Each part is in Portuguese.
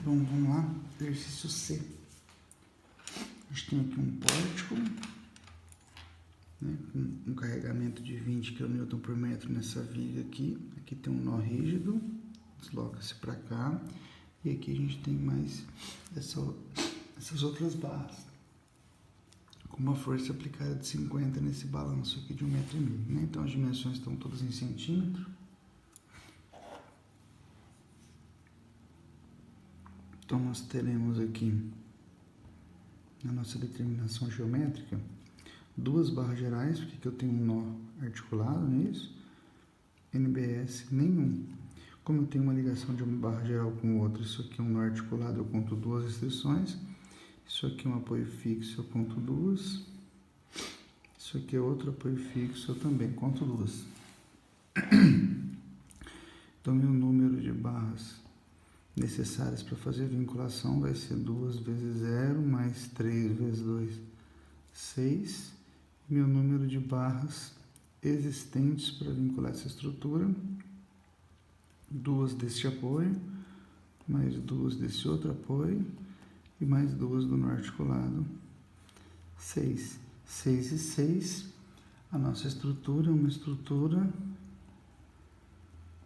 Bom, vamos lá, exercício C. A gente tem aqui um pórtico, né, com um carregamento de 20 kN por metro nessa viga aqui. Aqui tem um nó rígido, desloca-se para cá. E aqui a gente tem mais essas outras barras, com uma força aplicada de 50 nesse balanço aqui de 1,5 m, né? Então as dimensões estão todas em centímetro. Então nós teremos aqui, na nossa determinação geométrica, duas barras gerais, porque aqui eu tenho um nó articulado nisso, NBS nenhum. Como eu tenho uma ligação de uma barra geral com outra, isso aqui é um nó articulado, eu conto duas restrições. Isso aqui é um apoio fixo, eu conto duas. Isso aqui é outro apoio fixo, eu também conto duas. Então, meu número de barras necessárias para fazer a vinculação vai ser 2 vezes 0 mais 3 vezes 2, 6. Meu número de barras existentes para vincular essa estrutura, 2 deste apoio, mais 2 desse outro apoio, e mais 2 do nó articulado, 6. 6 e 6, a nossa estrutura é uma estrutura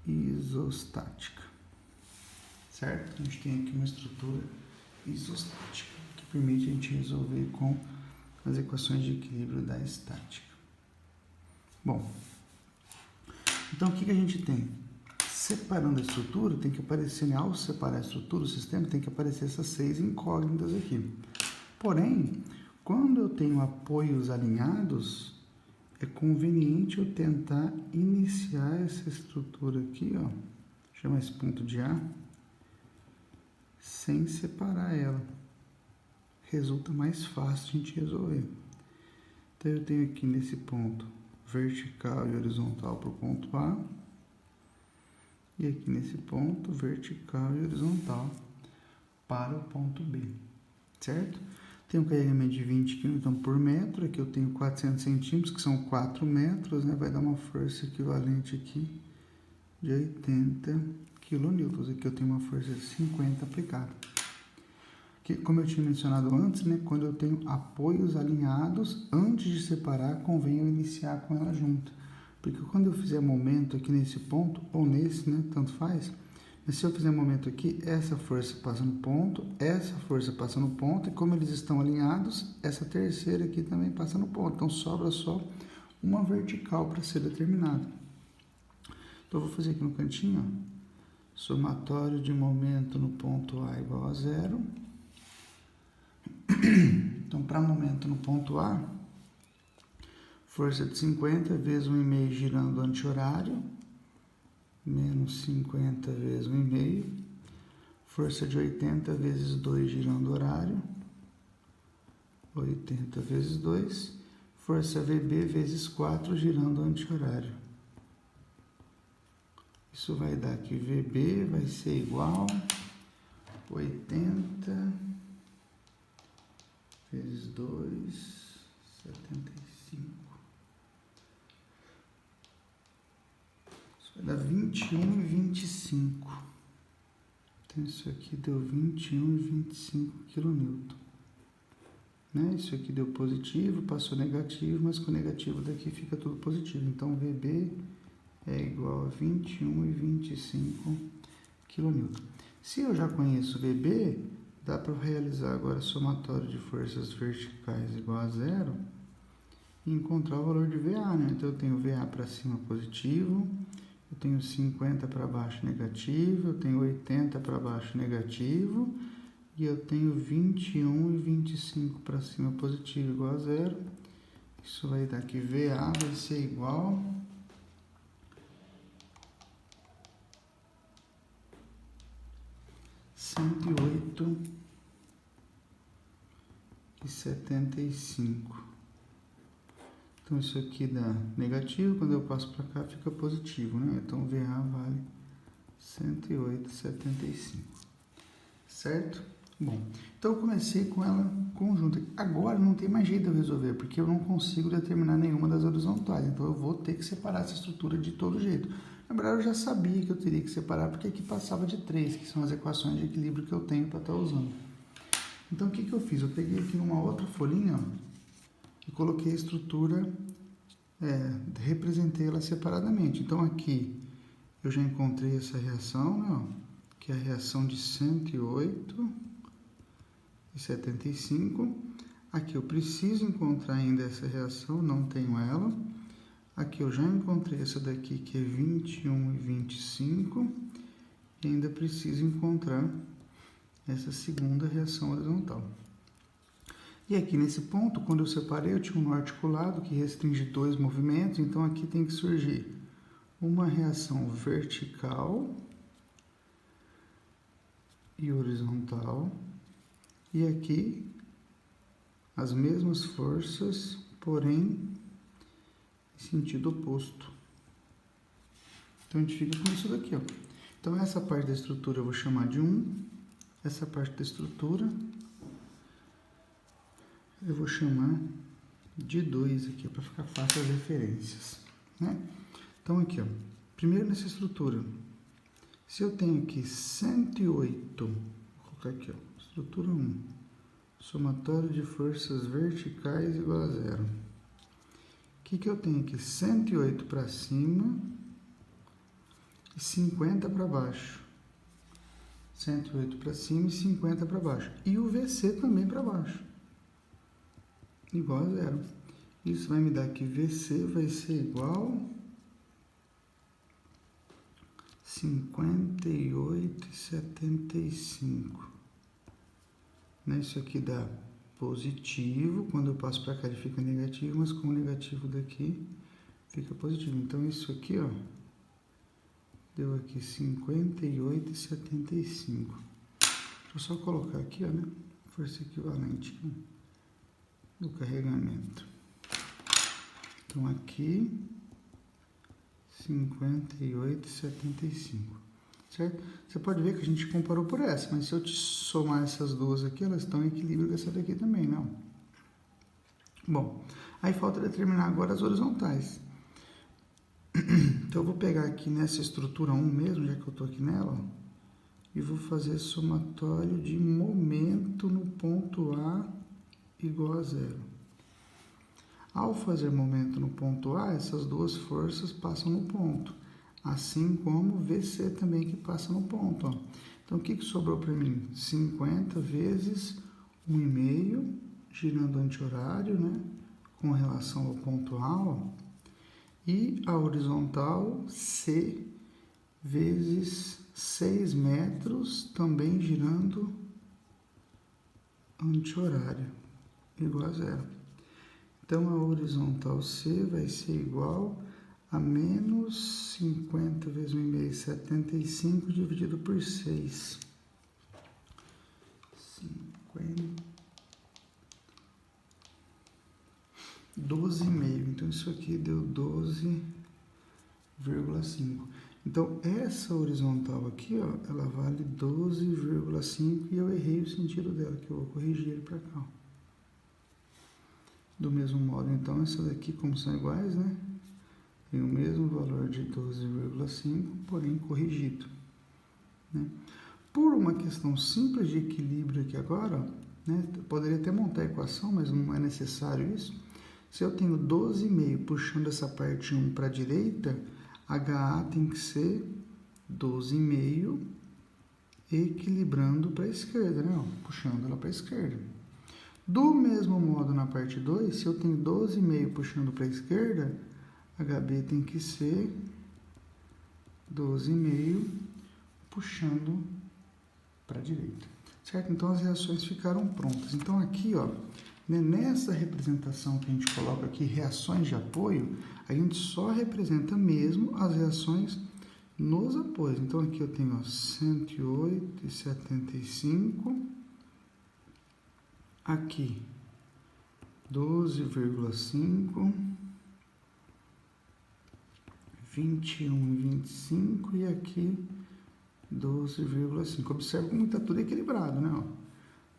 isostática, certo? A gente tem aqui uma estrutura isostática, que permite a gente resolver com as equações de equilíbrio da estática. Bom, então o que a gente tem? Separando a estrutura, tem que aparecer, ao separar a estrutura, o sistema tem que aparecer essas 6 incógnitas aqui. Porém, quando eu tenho apoios alinhados, é conveniente eu tentar iniciar essa estrutura aqui, ó, chama esse ponto de A, sem separar ela. Resulta mais fácil a gente resolver. Então, eu tenho aqui nesse ponto vertical e horizontal para o ponto A, e aqui nesse ponto vertical e horizontal para o ponto B, certo? Tem um carregamento de 20 kN por metro, aqui eu tenho 400 centímetros, que são 4 metros, né? Vai dar uma força equivalente aqui de 80 kN. Aqui eu tenho uma força de 50 aplicada. Que, como eu tinha mencionado antes, né? Quando eu tenho apoios alinhados, antes de separar, convém eu iniciar com ela junto. Porque quando eu fizer momento aqui nesse ponto, ou nesse, né? Tanto faz. Mas se eu fizer momento aqui, essa força passa no ponto, essa força passa no ponto, e como eles estão alinhados, essa terceira aqui também passa no ponto. Então, sobra só uma vertical para ser determinada. Então, eu vou fazer aqui no cantinho, ó, somatório de momento no ponto A igual a 0. Então, para momento no ponto A, força de 50 vezes 1,5 girando anti-horário, menos 50 vezes 1,5, força de 80 vezes 2 girando horário, 80 vezes 2, força VB vezes 4 girando anti-horário. Isso vai dar que VB vai ser igual a 80 vezes 2, 75. Vai dar 21 e 25. Então, isso aqui deu 21 e 25 kN. Né? Isso aqui deu positivo, passou negativo, mas com o negativo daqui fica tudo positivo. Então, VB é igual a 21 e 25 kN. Se eu já conheço VB, dá para realizar agora somatório de forças verticais igual a 0 e encontrar o valor de VA. Né? Então, eu tenho VA para cima positivo, eu tenho 50 para baixo negativo, eu tenho 80 para baixo negativo, e eu tenho 21 e 25 para cima positivo igual a 0. Isso vai dar que VA vai ser igual a 108,75. Então, isso aqui dá negativo, quando eu passo para cá fica positivo, né? Então, VA vale 108,75, certo? Bom, então eu comecei com ela conjunta. Agora não tem mais jeito de eu resolver, porque eu não consigo determinar nenhuma das horizontais. Então, eu vou ter que separar essa estrutura de todo jeito. Na verdade, eu já sabia que eu teria que separar, porque aqui passava de 3, que são as equações de equilíbrio que eu tenho para estar usando. Então, o que eu fiz? Eu peguei aqui numa outra folhinha, ó, e coloquei a estrutura, representei ela separadamente. Então, aqui eu já encontrei essa reação, né, ó, que é a reação de 108,75. Aqui eu preciso encontrar ainda essa reação, não tenho ela. Aqui eu já encontrei essa daqui, que é 21,25. E ainda preciso encontrar essa segunda reação horizontal. E aqui nesse ponto, quando eu separei, eu tinha um nó articulado que restringe 2 movimentos. Então aqui tem que surgir uma reação vertical e horizontal. E aqui as mesmas forças, porém em sentido oposto. Então a gente fica com isso daqui, ó. Então essa parte da estrutura eu vou chamar de 1, essa parte da estrutura eu vou chamar de 2 aqui, para ficar fácil as referências, né? Então aqui, ó, primeiro nessa estrutura, se eu tenho aqui 108, vou colocar aqui, ó, estrutura 1, somatório de forças verticais igual a 0. O que eu tenho aqui? 108 para cima e 50 para baixo. 108 para cima e 50 para baixo. E o VC também para baixo. Igual a 0. Isso vai me dar que VC vai ser igual a 58,75. Né? Isso aqui dá positivo. Quando eu passo para cá ele fica negativo, mas com o negativo daqui fica positivo. Então isso aqui, ó, deu aqui 58,75. Deixa eu só colocar aqui, ó, né? Força equivalente do carregamento. Então aqui 58,75, certo? Você pode ver que a gente comparou por essa, mas se eu te somar essas duas aqui, elas estão em equilíbrio com essa daqui também, não? Bom, aí falta determinar agora as horizontais. Então eu vou pegar aqui nessa estrutura 1 mesmo, já que eu estou aqui nela, ó, e vou fazer somatório de momento no ponto A igual a 0. Ao fazer momento no ponto A, essas duas forças passam no ponto, assim como VC também que passa no ponto, ó. Então, o que sobrou para mim? 50 vezes 1,5, girando anti-horário, né? Com relação ao ponto A, ó. E a horizontal C vezes 6 metros, também girando anti-horário, igual a 0. Então, a horizontal C vai ser igual a menos 50 vezes 1,5, 75 dividido por 6. 12,5. Então, isso aqui deu 12,5. Então, essa horizontal aqui, ó, ela vale 12,5 e eu errei o sentido dela, que eu vou corrigir ele para cá, ó. Do mesmo modo, então, essa daqui, como são iguais, né? Tem o mesmo valor de 12,5, porém corrigido, né? Por uma questão simples de equilíbrio aqui agora, ó, né? Eu poderia até montar a equação, mas não é necessário isso. Se eu tenho 12,5 puxando essa parte 1 para a direita, HA tem que ser 12,5 equilibrando para a esquerda, né? Ó, puxando ela para a esquerda. Do mesmo modo, na parte 2, se eu tenho 12,5 puxando para a esquerda, HB tem que ser 12,5 puxando para a direita, certo? Então, as reações ficaram prontas. Então, aqui, ó, né, nessa representação que a gente coloca aqui, reações de apoio, a gente só representa mesmo as reações nos apoios. Então, aqui eu tenho, ó, 108,75. Aqui, 12,5, 21,25 e aqui 12,5. Observe como está tudo equilibrado, né? Ó,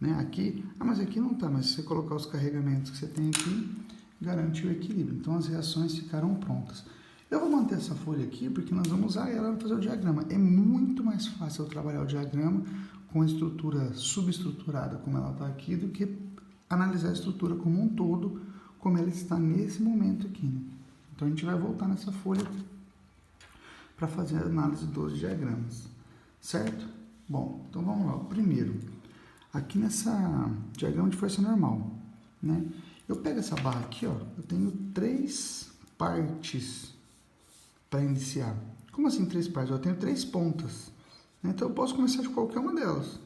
né? Aqui, mas aqui não está, mas se você colocar os carregamentos que você tem aqui, garante o equilíbrio. Então, as reações ficaram prontas. Eu vou manter essa folha aqui porque nós vamos usar ela para fazer o diagrama. É muito mais fácil eu trabalhar o diagrama com a estrutura subestruturada como ela está aqui do que analisar a estrutura como um todo, como ela está nesse momento aqui. Né? Então a gente vai voltar nessa folha para fazer a análise dos diagramas, certo? Bom, então vamos lá. Primeiro, aqui nessa diagrama de força normal, né? Eu pego essa barra aqui, ó, eu tenho 3 partes para iniciar. Como assim 3 partes? Eu tenho 3 pontas, né? Então eu posso começar de qualquer uma delas,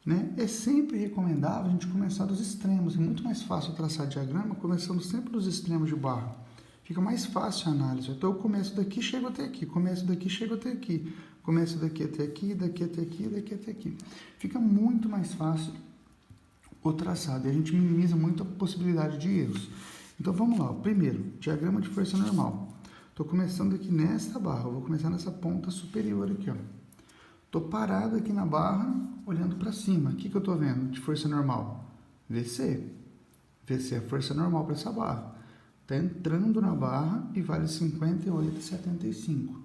né? É sempre recomendável a gente começar dos extremos. É muito mais fácil traçar diagrama começando sempre dos extremos de barra. Fica mais fácil a análise. Então eu começo daqui, chego até aqui, começo daqui, chego até aqui, começo daqui até aqui, daqui até aqui, daqui até aqui. Fica muito mais fácil o traçado e a gente minimiza muito a possibilidade de erros. Então vamos lá. Primeiro, diagrama de força normal. Estou começando aqui nesta barra, eu vou começar nessa ponta superior aqui, ó. Estou parado aqui na barra, olhando para cima. O que eu estou vendo de força normal? VC. VC é a força normal para essa barra. Está entrando na barra e vale 58,75.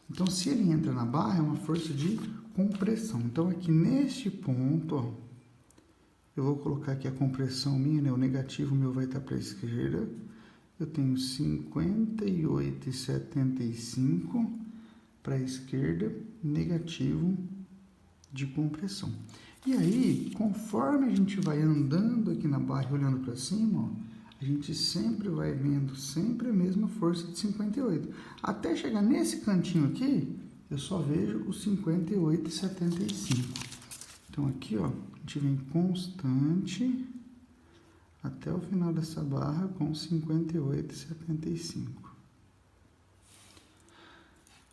Então, se ele entra na barra, é uma força de compressão. Então, aqui neste ponto, ó, eu vou colocar aqui a compressão minha, né? O negativo meu vai estar para a esquerda. Eu tenho 58,75 para a esquerda, negativo de compressão. E aí, conforme a gente vai andando aqui na barra e olhando para cima, ó, a gente sempre vai vendo sempre a mesma força de 58. Até chegar nesse cantinho aqui, eu só vejo o 58,75. Então aqui, ó, a gente vem constante até o final dessa barra com 58,75.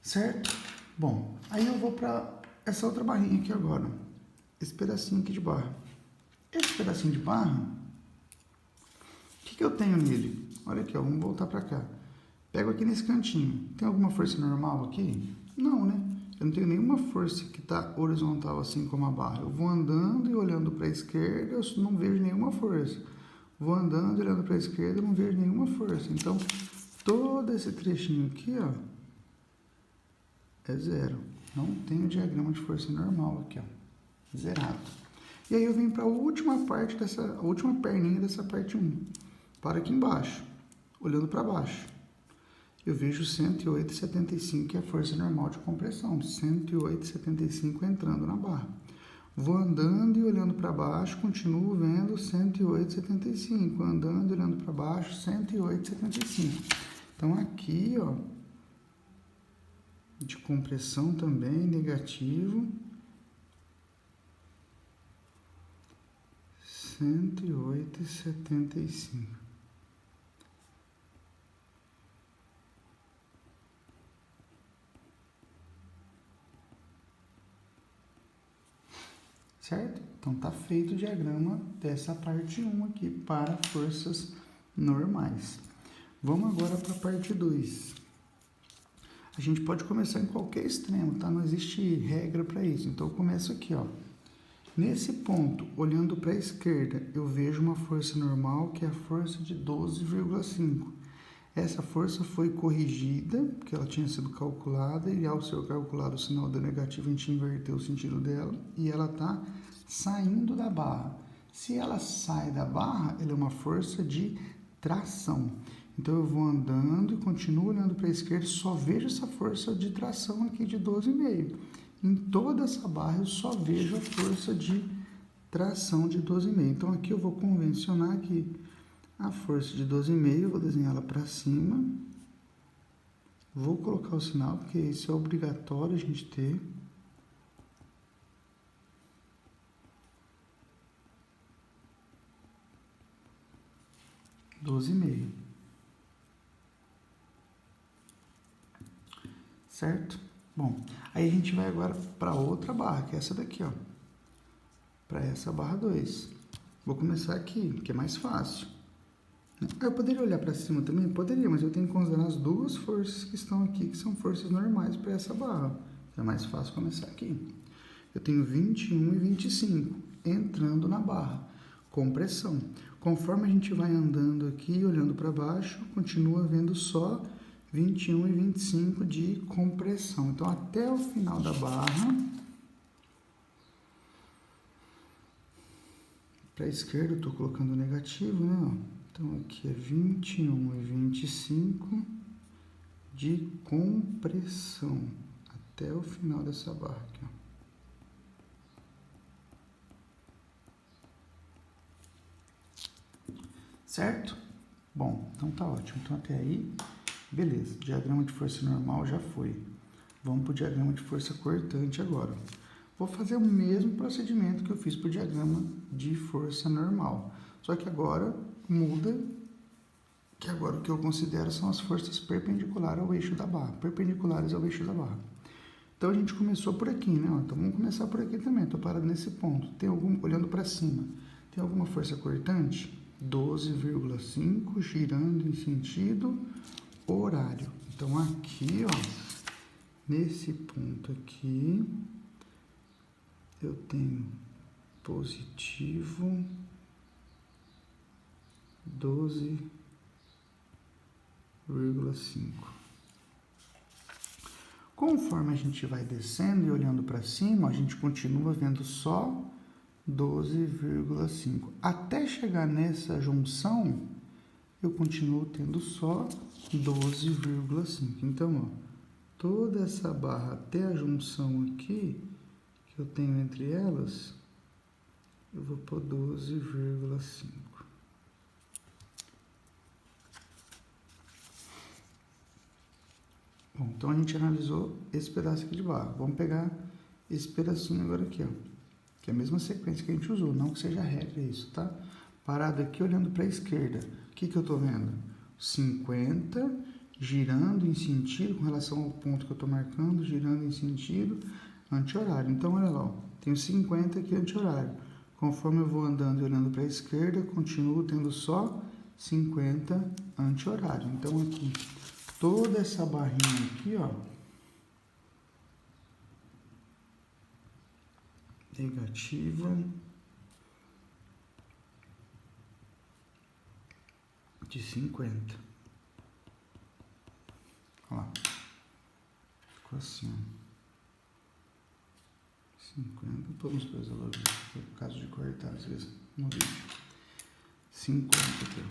Certo? Bom, aí eu vou para essa outra barrinha aqui agora. Esse pedacinho aqui de barra. Esse pedacinho de barra, o que eu tenho nele? Olha aqui, ó, vamos voltar para cá. Pego aqui nesse cantinho. Tem alguma força normal aqui? Não, né? Eu não tenho nenhuma força que está horizontal assim como a barra. Eu vou andando e olhando para a esquerda, eu não vejo nenhuma força. Vou andando e olhando para a esquerda, eu não vejo nenhuma força. Então, todo esse trechinho aqui, ó, é zero. Não tem o diagrama de força normal aqui, ó. Zerado. E aí eu venho para a última parte dessa, a última perninha dessa parte 1. Para aqui embaixo, olhando para baixo. Eu vejo 108,75, que é a força normal de compressão. 108,75 entrando na barra. Vou andando e olhando para baixo, continuo vendo 108,75. Andando e olhando para baixo, 108,75. Então aqui, ó, de compressão também, negativo. 108,75. Certo? Então tá feito o diagrama dessa parte 1 aqui para forças normais. Vamos agora para a parte 2. A gente pode começar em qualquer extremo, tá? Não existe regra para isso. Então eu começo aqui, ó. Nesse ponto, olhando para a esquerda, eu vejo uma força normal, que é a força de 12,5. Essa força foi corrigida, porque ela tinha sido calculada, e ao ser calculado o sinal deu negativo, a gente inverteu o sentido dela, e ela está saindo da barra. Se ela sai da barra, ela é uma força de tração. Então, eu vou andando e continuo olhando para a esquerda, só vejo essa força de tração aqui de 12,5. Em toda essa barra, eu só vejo a força de tração de 12,5. Então, aqui eu vou convencionar aqui a força de 12,5, eu vou desenhar ela para cima. Vou colocar o sinal, porque isso é obrigatório a gente ter. Certo? Bom, aí a gente vai agora para outra barra, que é essa daqui, ó. Para essa barra 2. Vou começar aqui, que é mais fácil. Eu poderia olhar para cima também? Poderia, mas eu tenho que considerar as duas forças que estão aqui, que são forças normais para essa barra. É mais fácil começar aqui. Eu tenho 21 e 25 entrando na barra, compressão. Conforme a gente vai andando aqui, olhando para baixo, continua vendo só 21 e 25 de compressão. Então, até o final da barra, para a esquerda eu estou colocando negativo, né? Então, aqui é 21 e 25 de compressão, até o final dessa barra aqui, ó. Certo? Bom, então tá ótimo. Então, até aí, beleza. Diagrama de força normal já foi. Vamos para o diagrama de força cortante agora. Vou fazer o mesmo procedimento que eu fiz para o diagrama de força normal. Só que agora muda, que agora o que eu considero são as forças perpendiculares ao eixo da barra. Perpendiculares ao eixo da barra. Então, a gente começou por aqui, né? Então, vamos começar por aqui também. Estou parado nesse ponto. Tem algum, olhando para cima, tem alguma força cortante? 12,5 girando em sentido horário. Então, aqui, ó, nesse ponto aqui, eu tenho positivo 12,5. Conforme a gente vai descendo e olhando para cima, a gente continua vendo só 12,5. Até chegar nessa junção, eu continuo tendo só 12,5. Então, ó, toda essa barra até a junção aqui, que eu tenho entre elas, eu vou pôr 12,5. Bom, então a gente analisou esse pedaço aqui de barra. Vamos pegar esse pedacinho agora aqui, ó, que é a mesma sequência que a gente usou, não que seja regra isso, tá? Parado aqui, olhando para a esquerda, o que eu estou vendo? 50, girando em sentido, com relação ao ponto que eu estou marcando, girando em sentido anti-horário. Então, olha lá, ó, tenho 50 aqui anti-horário. Conforme eu vou andando e olhando para a esquerda, continuo tendo só 50 anti-horário. Então, aqui, toda essa barrinha aqui, ó, negativa de 50. Olha lá. Ficou assim, ó. 50. Vamos fazer logo por caso de cortar, às vezes, no vídeo. 50 aqui.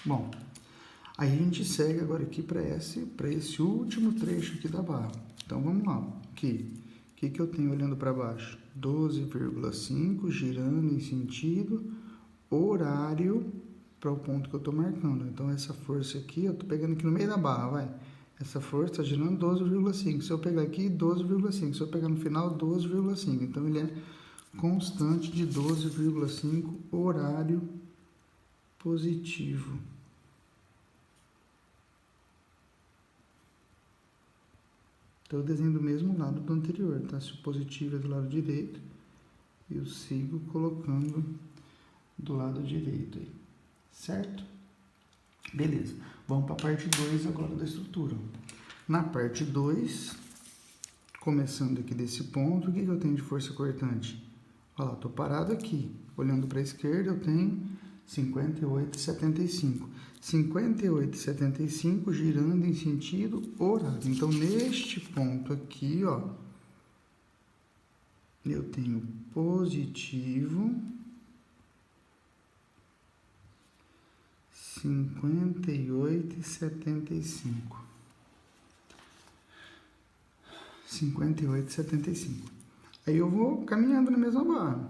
Bom, aí a gente segue agora aqui para esse último trecho aqui da barra. Então, vamos lá. Aqui, o que eu tenho olhando para baixo? 12,5 girando em sentido horário para o ponto que eu estou marcando. Então, essa força aqui, eu estou pegando aqui no meio da barra, vai. Essa força está girando 12,5. Se eu pegar aqui, 12,5. Se eu pegar no final, 12,5. Então, ele é constante de 12,5 horário positivo. Então, eu desenho do mesmo lado do anterior, tá? Se o positivo é do lado direito, eu sigo colocando do lado direito aí, certo? Beleza, vamos para a parte 2 agora da estrutura. Na parte 2, começando aqui desse ponto, o que eu tenho de força cortante? Olha lá, estou parado aqui, olhando para a esquerda, eu tenho 58,75. 58,75 girando em sentido horário. Então, neste ponto aqui, ó, eu tenho positivo 58,75. 58,75. Aí eu vou caminhando na mesma barra,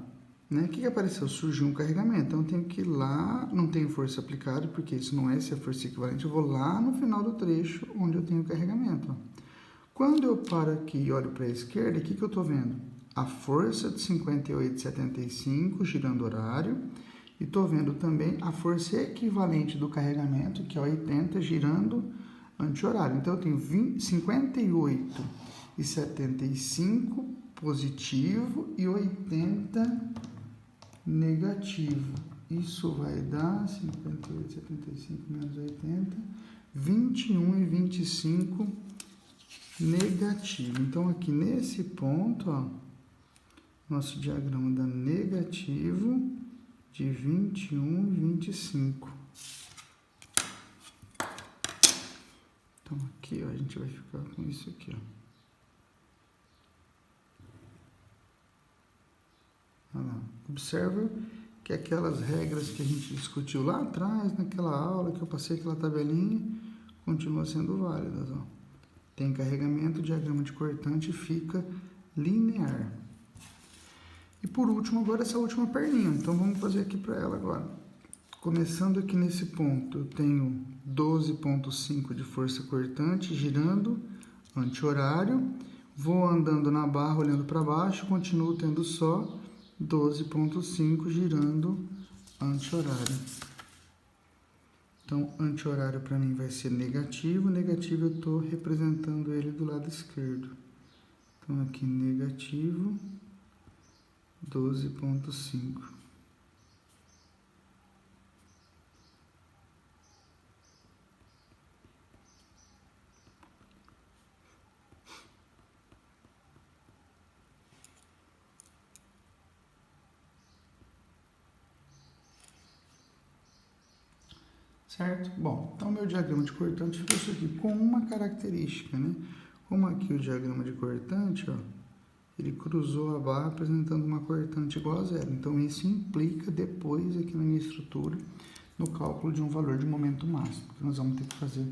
né? O que apareceu? Surgiu um carregamento. Então eu tenho que ir lá, não tenho força aplicada, porque isso não é essa força equivalente. Eu vou lá no final do trecho onde eu tenho o carregamento. Ó. Quando eu paro aqui e olho para a esquerda, o que eu estou vendo? A força de 58,75 girando horário. E estou vendo também a força equivalente do carregamento, que é 80, girando anti-horário. Então, eu tenho 58,75 positivo e 80 negativo. Isso vai dar 58,75 menos 80, 21,25 negativo. Então, aqui nesse ponto, ó, nosso diagrama dá negativo de 21,25. Então aqui, ó, a gente vai ficar com isso aqui, ó. Olha lá. Observa que aquelas regras que a gente discutiu lá atrás, naquela aula que eu passei aquela tabelinha, continua sendo válidas, ó. Tem carregamento, o diagrama de cortante fica linear. E por último, agora essa última perninha. Então vamos fazer aqui para ela agora. Começando aqui nesse ponto, eu tenho 12,5 de força cortante girando, anti-horário. Vou andando na barra, olhando para baixo, continuo tendo só 12,5 girando anti-horário. Então, anti-horário para mim vai ser negativo. Negativo eu estou representando ele do lado esquerdo. Então, aqui negativo 12,5. Certo? Bom, então meu diagrama de cortante ficou isso aqui, com uma característica, né? Como aqui o diagrama de cortante, ó, ele cruzou a barra apresentando uma cortante igual a zero. Então, isso implica depois aqui na minha estrutura, no cálculo de um valor de momento máximo, que nós vamos ter que fazer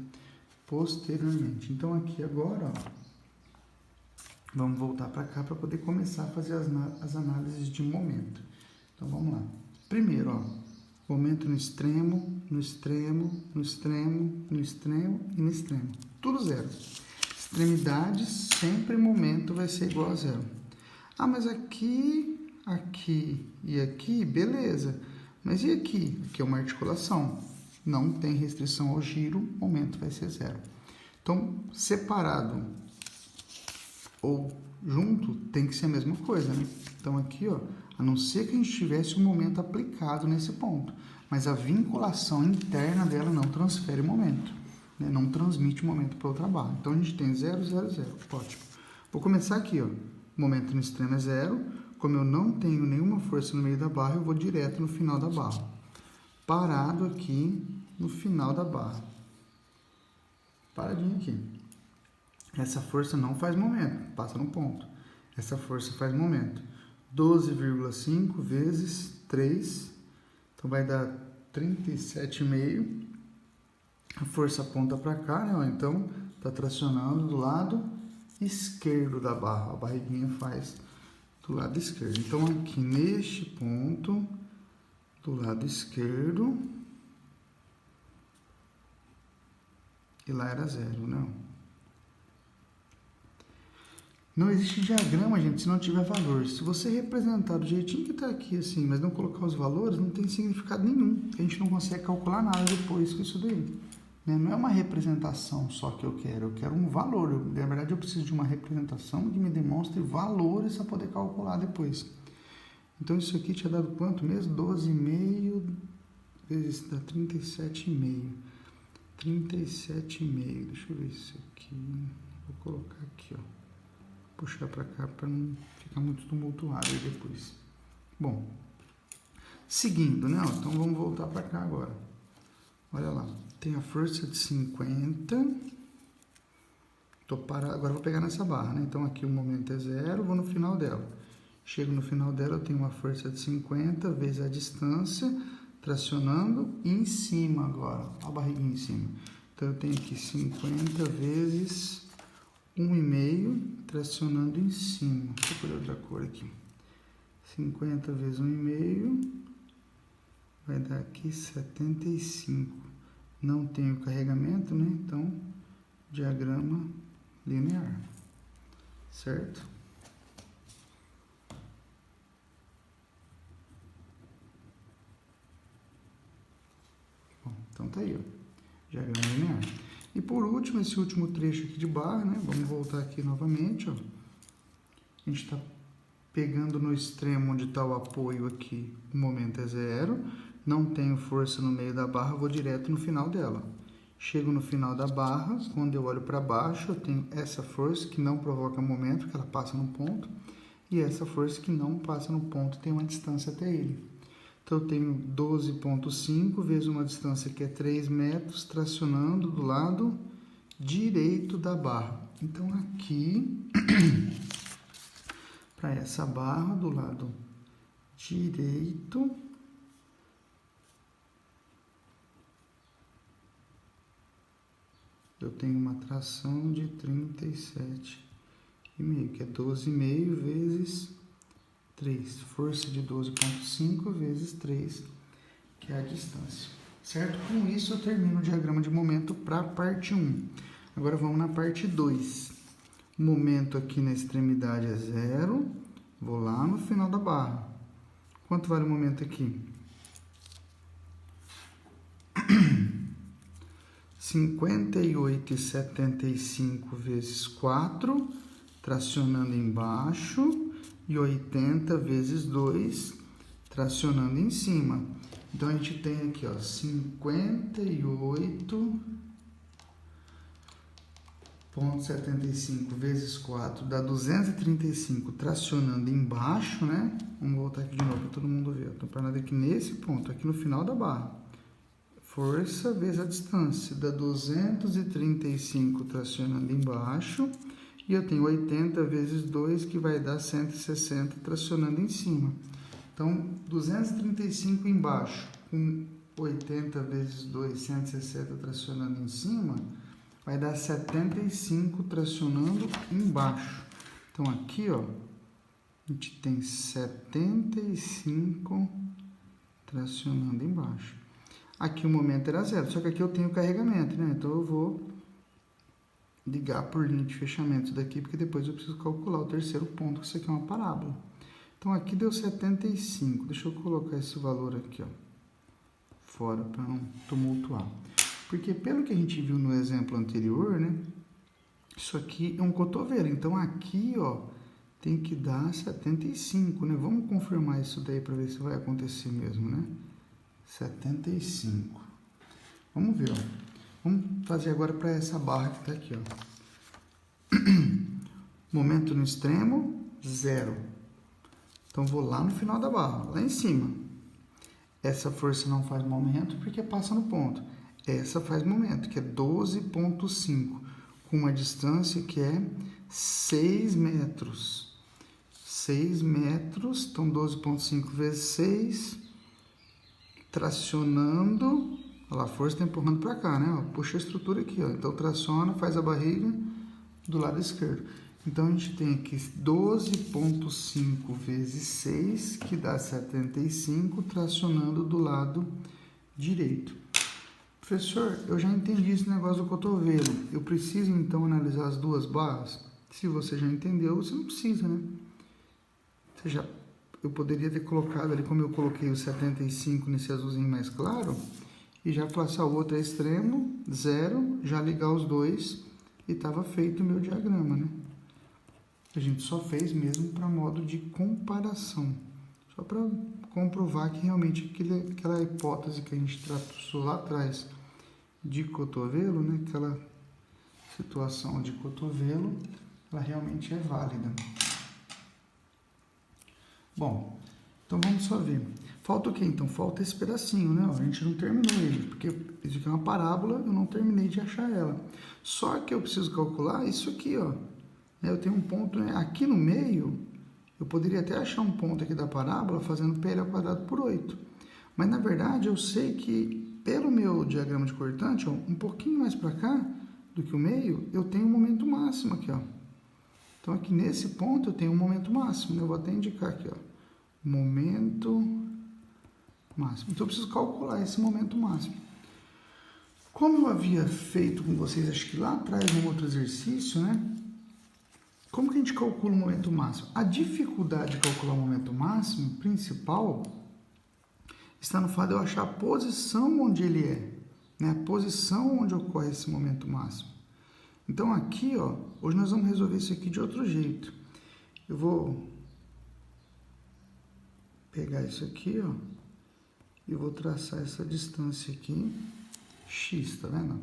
posteriormente. Então, aqui agora, ó, vamos voltar para cá para poder começar a fazer as análises de momento. Então, vamos lá. Primeiro, ó, momento no extremo, no extremo, no extremo, no extremo e no extremo. Tudo zero. Extremidades, sempre momento vai ser igual a zero. Ah, mas aqui, aqui e aqui, beleza. Mas e aqui? Aqui é uma articulação. Não tem restrição ao giro, momento vai ser zero. Então, separado ou junto, tem que ser a mesma coisa, né? Então, aqui, ó, a não ser que a gente tivesse um momento aplicado nesse ponto, mas a vinculação interna dela não transfere o momento, né? Não transmite o momento para outra barra. Então, a gente tem 0, 0, 0. Ótimo. Vou começar aqui, ó. O momento no extremo é 0. Como eu não tenho nenhuma força no meio da barra, eu vou direto no final da barra. Parado aqui no final da barra. Paradinho aqui. Essa força não faz momento, passa no ponto. Essa força faz momento. 12,5 vezes 3, então vai dar 37,5. A força aponta para cá, né? Então, está tracionando do lado esquerdo da barra. A barriguinha faz do lado esquerdo. Então, aqui neste ponto, do lado esquerdo, e lá era 0, não. Não existe diagrama, gente, se não tiver valor. Se você representar do jeitinho que está aqui, assim, mas não colocar os valores, não tem significado nenhum. A gente não consegue calcular nada depois com isso daí. Né? Não é uma representação só que eu quero um valor. Na verdade, eu preciso de uma representação que me demonstre valores para poder calcular depois. Então, isso aqui tinha dado quanto mesmo? 12,5 vezes dá 37,5. 37,5. Deixa eu ver isso aqui. Vou colocar aqui, ó. Puxar para cá para não ficar muito tumultuado aí depois. Bom, seguindo, né? Então vamos voltar para cá agora. Olha lá, tem a força de 50. Tô parado, agora vou pegar nessa barra, né? Então aqui o momento é 0, vou no final dela. Chego no final dela, eu tenho uma força de 50 vezes a distância, tracionando em cima agora. A barriguinha em cima. Então eu tenho aqui 50 vezes 1,5 tracionando em cima. Deixa eu pôr outra cor aqui. 50 vezes 1,5 vai dar aqui 75. Não tenho carregamento, né? Então, diagrama linear. Certo? Bom, então tá aí, ó. Diagrama linear. E por último, esse último trecho aqui de barra, né? Vamos voltar aqui novamente, ó. A gente está pegando no extremo onde está o apoio aqui, o momento é 0. Não tenho força no meio da barra, vou direto no final dela. Chego no final da barra, quando eu olho para baixo, eu tenho essa força que não provoca momento, que ela passa no ponto, e essa força que não passa no ponto, tem uma distância até ele. Então, eu tenho 12,5 vezes uma distância que é 3 metros, tracionando do lado direito da barra. Então, aqui, para essa barra do lado direito, eu tenho uma tração de 37,5, que é 12,5 vezes 3. Força de 12,5 vezes 3, que é a distância. Certo? Com isso, eu termino o diagrama de momento para a parte 1. Agora, vamos na parte 2. O momento aqui na extremidade é 0. Vou lá no final da barra. Quanto vale o momento aqui? 58,75 vezes 4, tracionando embaixo, e 80 vezes 2, tracionando em cima. Então, a gente tem aqui, ó, 58,75 vezes 4 dá 235, tracionando embaixo, né? Vamos voltar aqui de novo para todo mundo ver. Estou parando aqui nesse ponto, aqui no final da barra. Força vezes a distância, dá 235 tracionando embaixo. E eu tenho 80 vezes 2, que vai dar 160 tracionando em cima. Então, 235 embaixo, com 80 vezes 2, 160 tracionando em cima, vai dar 75 tracionando embaixo. Então, aqui, ó, a gente tem 75 tracionando embaixo. Aqui o momento era 0, só que aqui eu tenho carregamento, né? Então, eu vou ligar por linha de fechamento daqui, porque depois eu preciso calcular o terceiro ponto, que isso aqui é uma parábola. Então, aqui deu 75. Deixa eu colocar esse valor aqui, ó, fora, para não tumultuar. Porque, pelo que a gente viu no exemplo anterior, né? Isso aqui é um cotovelo. Então, aqui, ó, tem que dar 75, né? Vamos confirmar isso daí para ver se vai acontecer mesmo, né? 75. Vamos ver, ó. Vamos fazer agora para essa barra que está aqui, ó. Momento no extremo, 0. Então, vou lá no final da barra, lá em cima. Essa força não faz momento porque passa no ponto. Essa faz momento, que é 12,5, com uma distância que é 6 metros. 6 metros, então 12,5 vezes 6, tracionando. Olha lá, a força está empurrando para cá, né? Ó, puxa a estrutura aqui, ó. Então, traciona, faz a barriga do lado esquerdo. Então, a gente tem aqui 12,5 vezes 6, que dá 75, tracionando do lado direito. Professor, eu já entendi esse negócio do cotovelo. Eu preciso, então, analisar as duas barras? Se você já entendeu, você não precisa, né? Eu poderia ter colocado ali, como eu coloquei o 75 nesse azulzinho mais claro, e já passar o outro extremo, 0, já ligar os dois, e estava feito o meu diagrama, né? A gente só fez mesmo para modo de comparação, só para comprovar que realmente aquela hipótese que a gente tratou lá atrás de cotovelo, né? Aquela situação de cotovelo, ela realmente é válida. Bom, então vamos só ver. Falta o quê? Então, falta esse pedacinho, né? Ó, a gente não terminou ele, porque isso aqui é uma parábola, eu não terminei de achar ela. Só que eu preciso calcular isso aqui, ó. Eu tenho um ponto, né? Aqui no meio, eu poderia até achar um ponto aqui da parábola fazendo PL² por 8. Mas, na verdade, eu sei que, pelo meu diagrama de cortante, ó, um pouquinho mais para cá do que o meio, eu tenho um momento máximo aqui, ó. Então, aqui nesse ponto, eu tenho um momento máximo. Eu vou até indicar aqui, ó. Momento máximo. Então, eu preciso calcular esse momento máximo. Como eu havia feito com vocês, acho que lá atrás, num outro exercício, né? Como que a gente calcula o momento máximo? A dificuldade de calcular o momento máximo, principal, está no fato de eu achar a posição onde ele é, né? A posição onde ocorre esse momento máximo. Então, aqui, ó, hoje nós vamos resolver isso aqui de outro jeito. Eu vou pegar isso aqui, ó, e vou traçar essa distância aqui, x, tá vendo?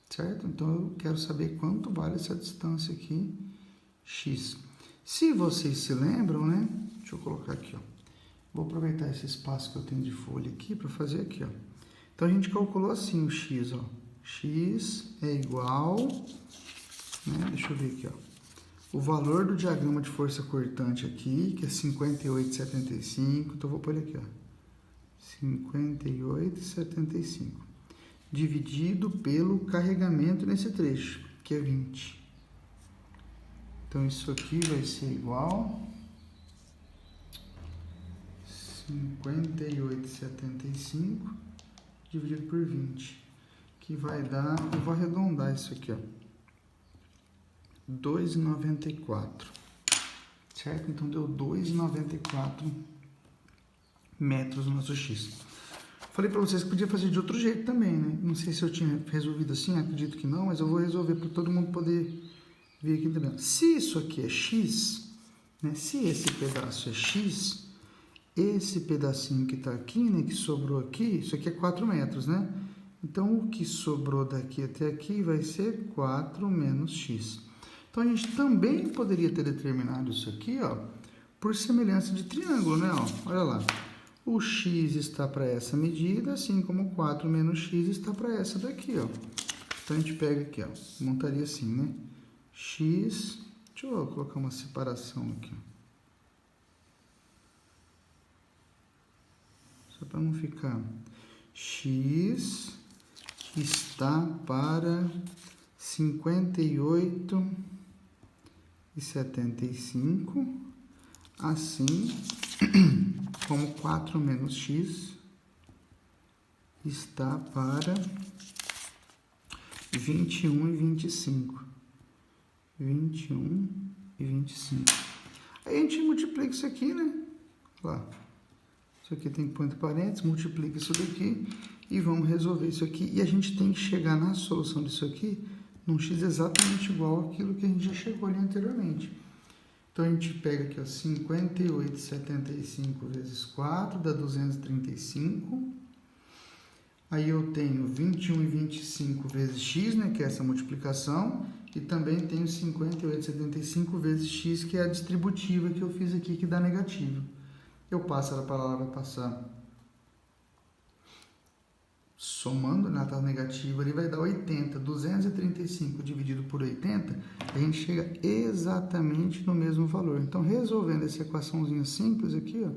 Certo? Então, eu quero saber quanto vale essa distância aqui, x. Se vocês se lembram, né? Deixa eu colocar aqui, ó. Vou aproveitar esse espaço que eu tenho de folha aqui para fazer aqui, ó. Então, a gente calculou assim o x, ó. X é igual, né? Deixa eu ver aqui, ó. O valor do diagrama de força cortante aqui, que é 58,75. Então, eu vou pôr aqui, ó. 58,75. Dividido pelo carregamento nesse trecho, que é 20. Então, isso aqui vai ser igual 58,75 dividido por 20, que vai dar, eu vou arredondar isso aqui, ó, 2,94, certo? Então, deu 2,94 metros no nosso X. Falei para vocês que podia fazer de outro jeito também, né? Não sei se eu tinha resolvido assim, acredito que não, mas eu vou resolver para todo mundo poder ver aqui também. Se isso aqui é X, né? Se esse pedaço é X, esse pedacinho que está aqui, né? Que sobrou aqui, isso aqui é 4 metros, né? Então, o que sobrou daqui até aqui vai ser 4 menos X. Então, a gente também poderia ter determinado isso aqui, ó, por semelhança de triângulo, né? Ó, olha lá. O x está para essa medida, assim como 4 menos x está para essa daqui, ó. Então, a gente pega aqui, ó, montaria assim, né? X, deixa eu colocar uma separação aqui, só para não ficar. X está para 58,75, assim como 4 menos x está para 21,25. 21,25. Aí a gente multiplica isso aqui, né? Lá. Isso aqui tem que pôr entre parênteses, multiplica isso daqui e vamos resolver isso aqui. E a gente tem que chegar na solução disso aqui num x exatamente igual àquilo que a gente já chegou ali anteriormente. Então, a gente pega aqui, ó, 58,75 vezes 4 dá 235. Aí eu tenho 21,25 vezes x, né, que é essa multiplicação. E também tenho 58,75 vezes x, que é a distributiva que eu fiz aqui, que dá negativo. Eu passo ela para lá, vai passar somando, né, tá negativa ali, vai dar 80. 235 dividido por 80, a gente chega exatamente no mesmo valor. Então, resolvendo essa equaçãozinha simples aqui, ó,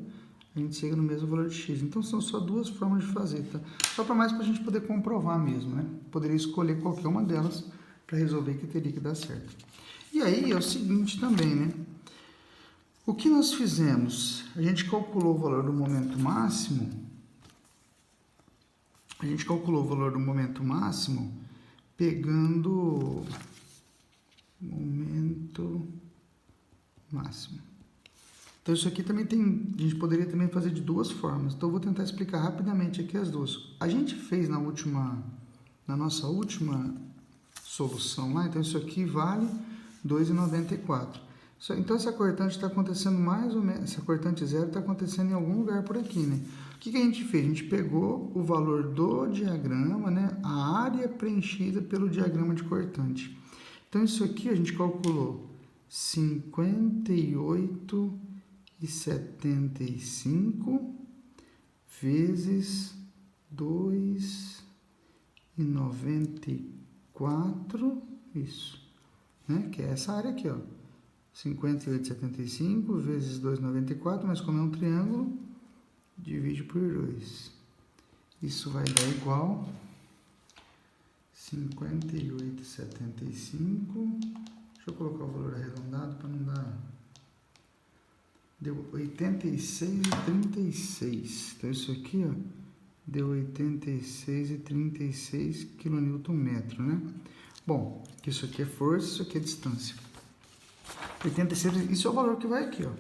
a gente chega no mesmo valor de x. Então, são só duas formas de fazer, tá? Só para mais para a gente poder comprovar mesmo, né? Poderia escolher qualquer uma delas para resolver que teria que dar certo. E aí, é o seguinte também, né? O que nós fizemos? A gente calculou o valor do momento máximo. A gente calculou o valor do momento máximo pegando momento máximo. Então, isso aqui também tem, a gente poderia também fazer de duas formas. Então, eu vou tentar explicar rapidamente aqui as duas. A gente fez na nossa última solução lá, então isso aqui vale 2,94. Então, essa cortante está acontecendo mais ou menos, essa cortante zero está acontecendo em algum lugar por aqui, né? O que a gente fez? A gente pegou o valor do diagrama, né? A área preenchida pelo diagrama de cortante. Então, isso aqui a gente calculou 58,75 vezes 2,94, isso, né? Que é essa área aqui, ó. 58,75 vezes 2,94, mas como é um triângulo, divide por 2. Isso vai dar igual 58,75. Deixa eu colocar o valor arredondado para não dar. Deu 86,36. Então, isso aqui, ó, deu 86,36 kN/metro, né? Bom, isso aqui é força, isso aqui é distância. 86, isso é o valor que vai aqui, ó.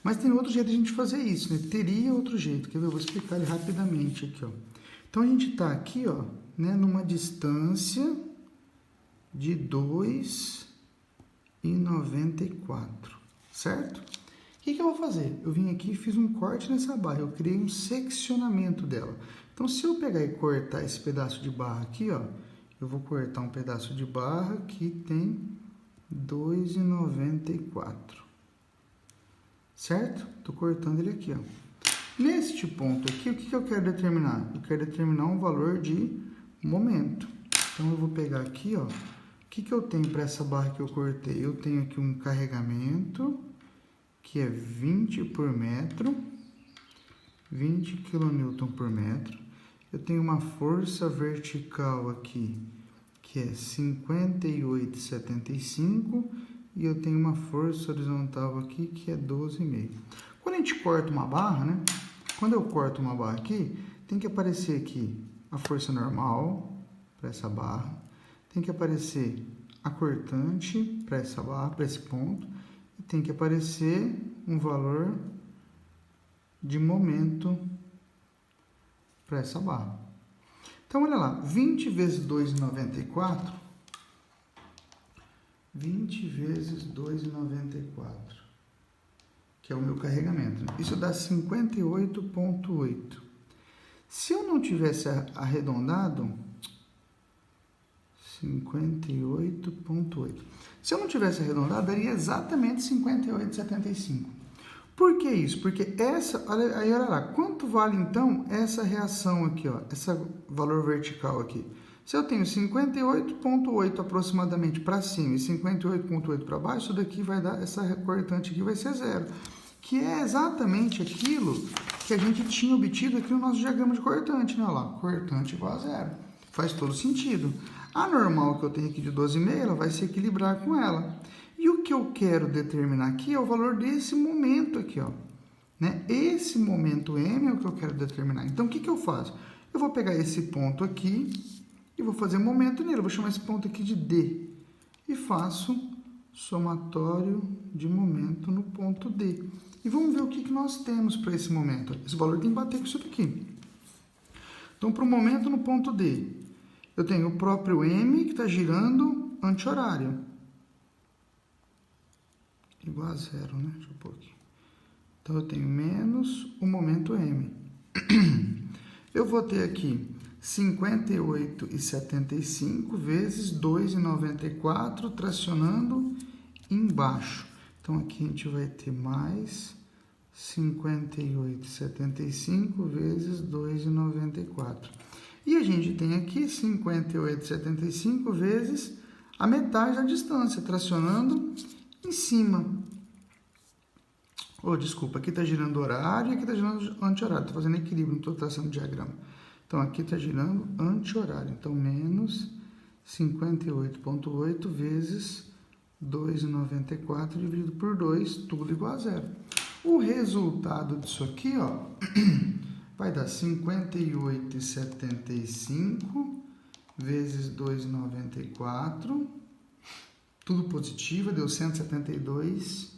Mas tem outro jeito de a gente fazer isso, né? Teria outro jeito, quer ver? Eu vou explicar ele rapidamente aqui, ó. Então, a gente está aqui, ó, né, numa distância de 2,94, certo? O que eu vou fazer? Eu vim aqui e fiz um corte nessa barra, eu criei um seccionamento dela. Então, se eu pegar e cortar esse pedaço de barra aqui, ó, eu vou cortar um pedaço de barra que tem 2,94, certo? Tô cortando ele aqui, ó. Neste ponto aqui, o que eu quero determinar? Eu quero determinar um valor de momento. Então, eu vou pegar aqui, ó, o que eu tenho para essa barra que eu cortei? Eu tenho aqui um carregamento, que é 20 por metro, 20 kN por metro. Eu tenho uma força vertical aqui, que é 58,75, e eu tenho uma força horizontal aqui, que é 12,5. Quando a gente corta uma barra, né? Quando eu corto uma barra aqui, tem que aparecer aqui a força normal para essa barra, tem que aparecer a cortante para essa barra, para esse ponto, e tem que aparecer um valor de momento para essa barra. Então, olha lá, 20 vezes 2,94, 20 vezes 2,94, que é o meu carregamento. Isso dá 58,8. Se eu não tivesse arredondado, 58,8. Se eu não tivesse arredondado, daria exatamente 58,75. Por que isso? Porque essa, olha lá, quanto vale então essa reação aqui, ó, esse valor vertical aqui? Se eu tenho 58,8 aproximadamente para cima e 58,8 para baixo, isso daqui vai dar, essa cortante aqui vai ser zero, que é exatamente aquilo que a gente tinha obtido aqui no nosso diagrama de cortante, né? Olha lá, cortante igual a zero. Faz todo sentido. A normal que eu tenho aqui de 12,5, ela vai se equilibrar com ela. E o que eu quero determinar aqui é o valor desse momento aqui, ó. Né? Esse momento M é o que eu quero determinar. Então, o que eu faço? Eu vou pegar esse ponto aqui e vou fazer momento nele. Eu vou chamar esse ponto aqui de D. E faço somatório de momento no ponto D. E vamos ver o que nós temos para esse momento. Esse valor tem que bater com isso daqui. Então, para o momento no ponto D, eu tenho o próprio M que está girando anti-horário. Igual a zero, né? Deixa eu pôr aqui. Então, eu tenho menos o momento M. Eu vou ter aqui 58,75 vezes 2,94 tracionando embaixo. Então, aqui a gente vai ter mais 58,75 vezes 2,94. E a gente tem aqui 58,75 vezes a metade da distância, tracionando em cima. Desculpa, aqui está girando horário e aqui está girando anti-horário. Estou fazendo equilíbrio, não estou traçando diagrama. Então, aqui está girando anti-horário. Então, menos 58,8 vezes 2,94 dividido por 2, tudo igual a zero. O resultado disso aqui, ó, vai dar 58,75 vezes 2,94, tudo positivo, deu 172,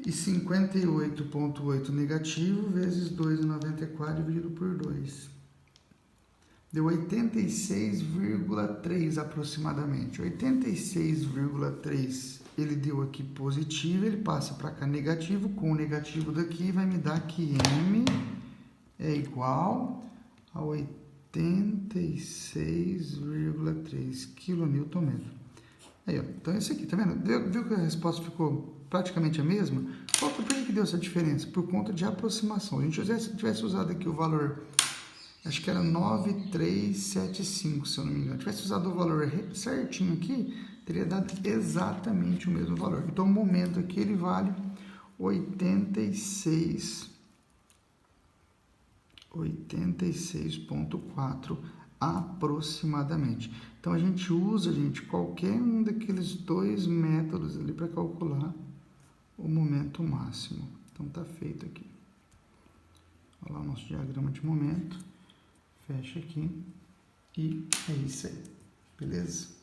e 58,8 negativo vezes 2,94 dividido por 2. Deu 86,3 aproximadamente. 86,3 ele deu aqui positivo, ele passa para cá negativo, com o negativo daqui vai me dar que M é igual a 86,3 kN. Aí, ó, então esse aqui, tá vendo? Viu que a resposta ficou praticamente a mesma? Por que deu essa diferença? Por conta de aproximação. Se a gente tivesse usado aqui o valor, acho que era 9,375, se eu não me engano. Se tivesse usado o valor certinho aqui, teria dado exatamente o mesmo valor. Então, o momento aqui, ele vale 86,4 aproximadamente. Então, a gente usa, qualquer um daqueles dois métodos ali para calcular o momento máximo. Então, tá feito aqui. Olha lá o nosso diagrama de momento. Fecha aqui. E é isso aí. Beleza?